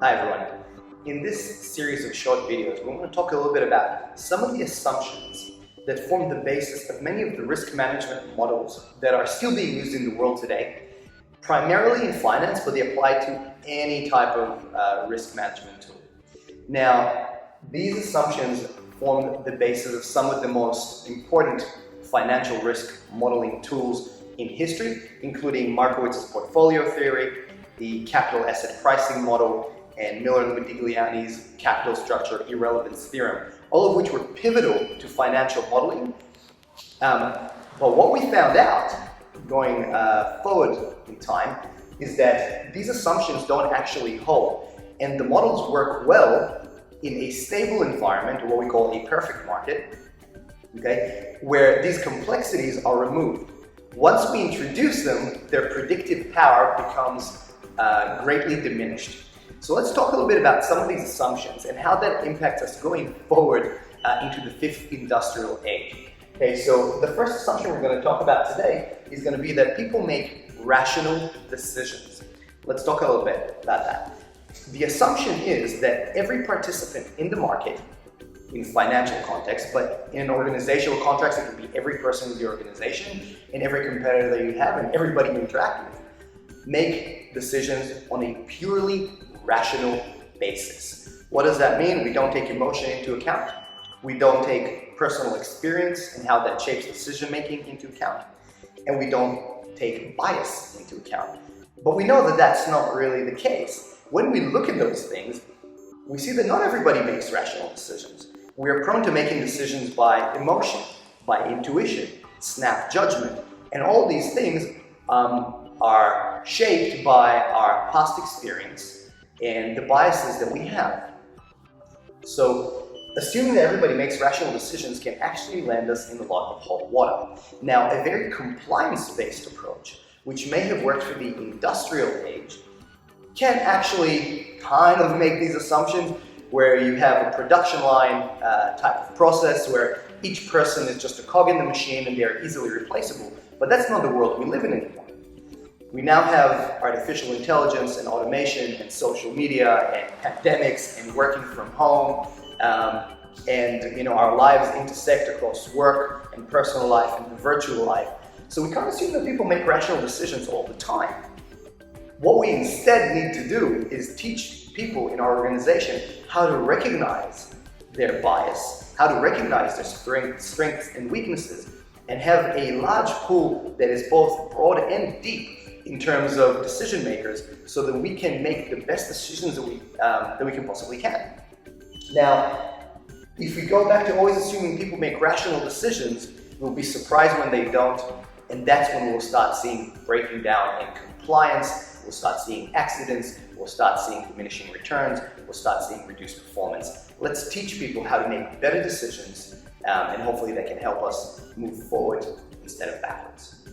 Hi everyone. In this series of short videos, we want to talk a little bit about some of the assumptions that form the basis of many of the risk management models that are still being used in the world today, primarily in finance, but they apply to any type of risk management tool. Now, these assumptions form the basis of some of the most important financial risk modeling tools in history, including Markowitz's portfolio theory, the capital asset pricing model, and Miller and Modigliani's capital structure irrelevance theorem, all of which were pivotal to financial modeling. But what we found out going forward in time is that these assumptions don't actually hold, and the models work well in a stable environment, or what we call a perfect market, okay, where these complexities are removed. Once we introduce them, their predictive power becomes greatly diminished. So let's talk a little bit about some of these assumptions and how that impacts us going forward into the fifth industrial age. Okay, so the first assumption we're going to talk about today is going to be that people make rational decisions. Let's talk a little bit about that. The assumption is that every participant in the market, in financial context, but in an organizational context, it could be every person in the organization and every competitor that you have and everybody you interact with, make decisions on a purely rational basis. What does that mean? We don't take emotion into account. We don't take personal experience and how that shapes decision making into account. And we don't take bias into account. But we know that that's not really the case. When we look at those things, we see that not everybody makes rational decisions. We are prone to making decisions by emotion, by intuition, snap judgment, and all these things are shaped by our past experience and the biases that we have. So assuming that everybody makes rational decisions can actually land us in a lot of hot water. Now, a very compliance-based approach, which may have worked for the industrial age, can actually kind of make these assumptions where you have a production line type of process where each person is just a cog in the machine and they're easily replaceable. But that's not the world we live in anymore. We now have artificial intelligence and automation and social media and pandemics and working from home, and our lives intersect across work and personal life and the virtual life. So we can't assume that people make rational decisions all the time. What we instead need to do is teach people in our organization how to recognize their bias, how to recognize their strengths and weaknesses, and have a large pool that is both broad and deep in terms of decision makers, so that we can make the best decisions that we can possibly can. Now, if we go back to always assuming people make rational decisions, we'll be surprised when they don't, and that's when we'll start seeing breaking down in compliance, we'll start seeing accidents, we'll start seeing diminishing returns, we'll start seeing reduced performance. Let's teach people how to make better decisions, and hopefully that can help us move forward instead of backwards.